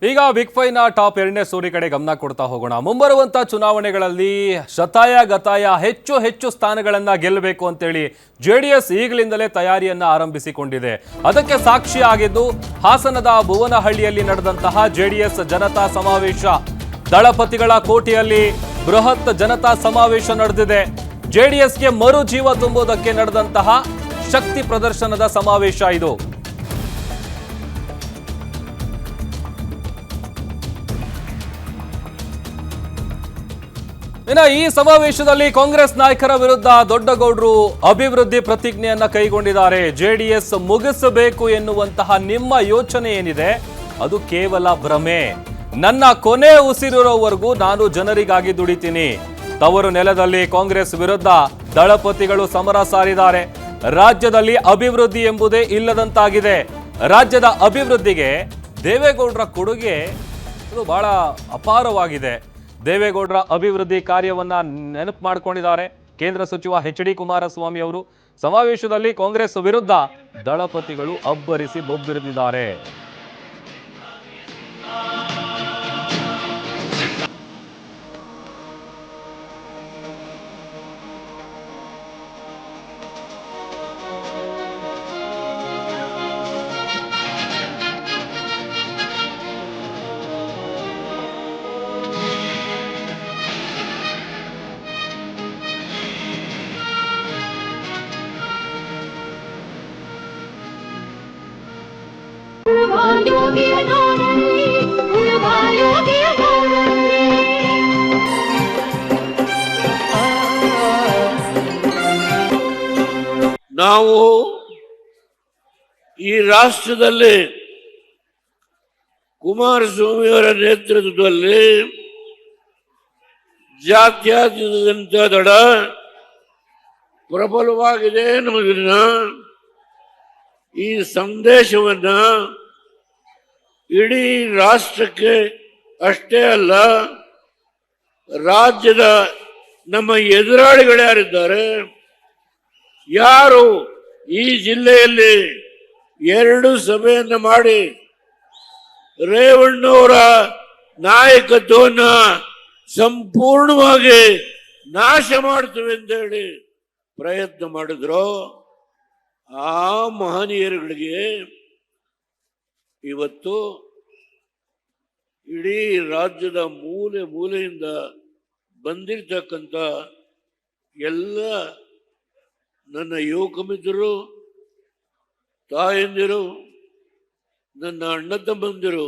ಈಗ big fine top 2ನೇ story ಕಡೆ ಗಮನ ಕೊಡ್ತಾ ಹೋಗೋಣ. ಮುಂಬರುವಂತ ಚುನಾವಣೆಗಳಲ್ಲಿ ಶತಾಯ ಗತಾಯ ಹೆಚ್ಚು ಸ್ಥಾನಗಳನ್ನ ಗೆಲ್ಲಬೇಕು ಅಂತೇಳಿ ಜೆಡಿಎಸ್ ಈಗಲಿಂದಲೇ ತಯಾರಿಯನ್ನ ಆರಂಭಿಸಿಕೊಂಡಿದೆ. ಅದಕ್ಕೆ ಸಾಕ್ಷಿಯಾಗಿದ್ದು ಹಾಸನದ ಭುವನಹಳ್ಳಿಯಲ್ಲಿ ನಡೆದಂತಹ ಜೆಡಿಎಸ್ ಜನತಾ ಸಮಾವೇಶ. ದಳಪತಿಗಳ ಕೋಟೆಯಲ್ಲಿ ಬೃಹತ್ ಜನತಾ ಸಮಾವೇಶ ನಡೆದಿದೆ. ಜೆಡಿಎಸ್ಗೆ ಮರು ಜೀವ ತುಂಬುವುದಕ್ಕೆ ನಡೆದಂತಹ ಶಕ್ತಿ ಪ್ರದರ್ಶನದ ಸಮಾವೇಶ ಇದು. ಇನ್ನು ಈ ಸಮಾವೇಶದಲ್ಲಿ ಕಾಂಗ್ರೆಸ್ ನಾಯಕರ ವಿರುದ್ಧ ದೊಡ್ಡಗೌಡರು ಅಭಿವೃದ್ಧಿ ಪ್ರತಿಜ್ಞೆಯನ್ನ ಕೈಗೊಂಡಿದ್ದಾರೆ. ಜೆಡಿಎಸ್ ಮುಗಿಸಬೇಕು ಎನ್ನುವಂತಹ ನಿಮ್ಮ ಯೋಚನೆ ಏನಿದೆ ಅದು ಕೇವಲ ಭ್ರಮೆ. ನನ್ನ ಕೊನೆ ಉಸಿರಿರೋವರೆಗೂ ನಾನು ಜನರಿಗಾಗಿ ದುಡಿತೀನಿ. ತವರು ನೆಲದಲ್ಲಿ ಕಾಂಗ್ರೆಸ್ ವಿರುದ್ಧ ದಳಪತಿಗಳು ಸಮರ ಸಾರಿದ್ದಾರೆ. ರಾಜ್ಯದಲ್ಲಿ ಅಭಿವೃದ್ಧಿ ಎಂಬುದೇ ಇಲ್ಲದಂತಾಗಿದೆ. ರಾಜ್ಯದ ಅಭಿವೃದ್ಧಿಗೆ ದೇವೇಗೌಡರ ಕೊಡುಗೆ ಇದು ಬಹಳ ಅಪಾರವಾಗಿದೆ. ದೇವೇಗೌಡರ ಅಭಿವೃದ್ಧಿ ಕಾರ್ಯವನ್ನ ನೆನಪು ಮಾಡಿಕೊಂಡಿದ್ದಾರೆ ಕೇಂದ್ರ ಸಚಿವ ಎಚ್.ಡಿ. ಕುಮಾರಸ್ವಾಮಿ ಅವರು. ಸಮಾವೇಶದಲ್ಲಿ ಕಾಂಗ್ರೆಸ್ ವಿರುದ್ಧ ದಳಪತಿಗಳು ಅಬ್ಬರಿಸಿ ಬೊಬ್ಬಿರಿದಿದ್ದಾರೆ. ನಾವು ಈ ರಾಷ್ಟ್ರದಲ್ಲಿ ಕುಮಾರಸ್ವಾಮಿಯವರ ನೇತೃತ್ವದಲ್ಲಿ ಜಾತ್ಯತೀತ ಜನತಾ ದಳ ಪ್ರಬಲವಾಗಿದೆ ಎನ್ನುವುದನ್ನ ಈ ಸಂದೇಶವನ್ನ ಇಡೀ ರಾಷ್ಟ್ರಕ್ಕೆ ಅಷ್ಟೇ ಅಲ್ಲ, ರಾಜ್ಯದ ನಮ್ಮ ಎದುರಾಳಿಗಳ್ಯಾರಿದ್ದಾರೆ, ಯಾರು ಈ ಜಿಲ್ಲೆಯಲ್ಲಿ 2 ಸಭೆಯನ್ನು ಮಾಡಿ ರೇವಣ್ಣವರ ನಾಯಕತ್ವವನ್ನ ಸಂಪೂರ್ಣವಾಗಿ ನಾಶ ಮಾಡ್ತೇವೆ ಅಂತ ಹೇಳಿ ಪ್ರಯತ್ನ ಮಾಡಿದ್ರು, ಆ ಮಹನೀಯರುಗಳಿಗೆ ಇವತ್ತು ಇಡೀ ರಾಜ್ಯದ ಮೂಲೆ ಮೂಲೆಯಿಂದ ಬಂದಿರತಕ್ಕಂಥ ಎಲ್ಲ ನನ್ನ ಯುವಕ ಮಿತ್ರರು, ತಾಯಂದಿರು, ನನ್ನ ಅಣ್ಣ ತಮ್ಮಂದಿರು,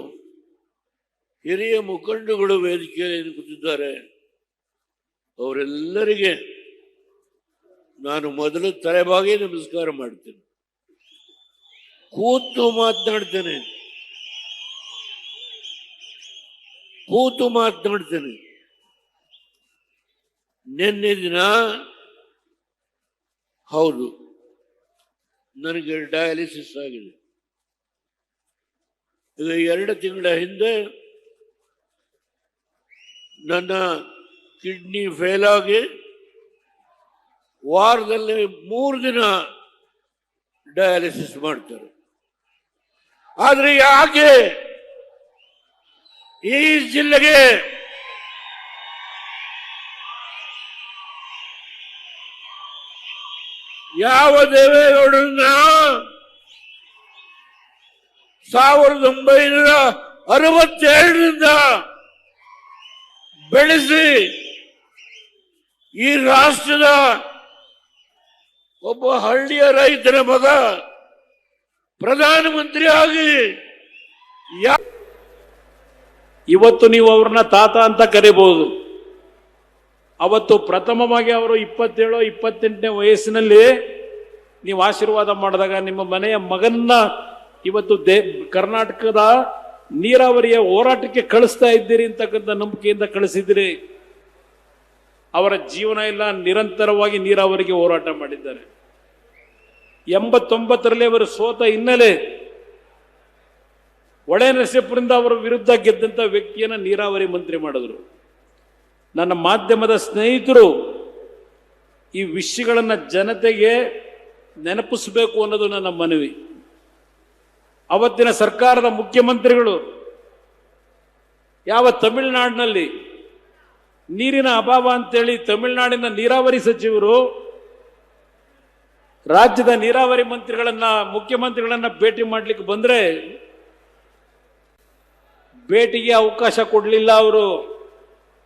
ಹಿರಿಯ ಮುಖಂಡಗಳು ವೇದಿಕೆಯಲ್ಲಿ ಕೂತಿದ್ದಾರೆ. ಅವರೆಲ್ಲರಿಗೆ ನಾನು ಮೊದಲು ತಲೆಬಾಗಿ ನಮಸ್ಕಾರ ಮಾಡ್ತೇನೆ. ಕೂತು ಮಾತನಾಡ್ತೇನೆ. ನಿನ್ನೆ ದಿನ ಹೌದು ನನಗೆ ಡಯಾಲಿಸಿಸ್ ಆಗಿದೆ. ಈಗ 2 ತಿಂಗಳ ಹಿಂದೆ ನನ್ನ ಕಿಡ್ನಿ ಫೇಲ್ ಆಗಿ ವಾರದಲ್ಲಿ 3 ದಿನ ಡಯಾಲಿಸಿಸ್ ಮಾಡ್ತಾರೆ. ಆದ್ರೆ ಯಾಕೆ ಈ ಜಿಲ್ಲೆಗೆ ಯಾವ ದೇವೇಗೌಡರನ್ನ 1962ರಿಂದ ಬೆಳೆಸಿ ಈ ರಾಷ್ಟ್ರದ ಒಬ್ಬ ಹಳ್ಳಿಯ ರೈತನ ಮಗ ಪ್ರಧಾನಮಂತ್ರಿ ಆಗಿ ಇವತ್ತು ನೀವು ಅವ್ರನ್ನ ತಾತ ಅಂತ ಕರೀಬಹುದು. ಅವತ್ತು ಪ್ರಥಮವಾಗಿ ಅವರು 27-28ನೇ ವಯಸ್ಸಿನಲ್ಲಿ ನೀವು ಆಶೀರ್ವಾದ ಮಾಡಿದಾಗ ನಿಮ್ಮ ಮನೆಯ ಮಗನ್ನ ಇವತ್ತು ಕರ್ನಾಟಕದ ನೀರಾವರಿಯ ಹೋರಾಟಕ್ಕೆ ಕಳಿಸ್ತಾ ಇದ್ದೀರಿ ಅಂತಕ್ಕಂಥ ನಂಬಿಕೆಯಿಂದ ಕಳಿಸಿದ್ದೀರಿ. ಅವರ ಜೀವನ ಎಲ್ಲ ನಿರಂತರವಾಗಿ ನೀರಾವರಿಗೆ ಹೋರಾಟ ಮಾಡಿದ್ದಾರೆ. 89ರಲ್ಲಿ ಅವರು ಸೋತ ಹಿನ್ನೆಲೆ ಒಳೆ ನರಸೀಪುರದಿಂದ ಅವರ ವಿರುದ್ಧ ಗೆದ್ದಂಥ ವ್ಯಕ್ತಿಯನ್ನು ನೀರಾವರಿ ಮಂತ್ರಿ ಮಾಡಿದ್ರು. ನನ್ನ ಮಾಧ್ಯಮದ ಸ್ನೇಹಿತರು ಈ ವಿಷಯಗಳನ್ನು ಜನತೆಗೆ ನೆನಪಿಸಬೇಕು ಅನ್ನೋದು ನನ್ನ ಮನವಿ. ಅವತ್ತಿನ ಸರ್ಕಾರದ ಮುಖ್ಯಮಂತ್ರಿಗಳು ಯಾವ ತಮಿಳುನಾಡಿನಲ್ಲಿ ನೀರಿನ ಅಭಾವ ಅಂತೇಳಿ ತಮಿಳುನಾಡಿನ ನೀರಾವರಿ ಸಚಿವರು ರಾಜ್ಯದ ನೀರಾವರಿ ಮುಖ್ಯಮಂತ್ರಿಗಳನ್ನ ಭೇಟಿ ಮಾಡಲಿಕ್ಕೆ ಬಂದ್ರೆ ಭೇಟಿಗೆ ಅವಕಾಶ ಕೊಡಲಿಲ್ಲ ಅವರು.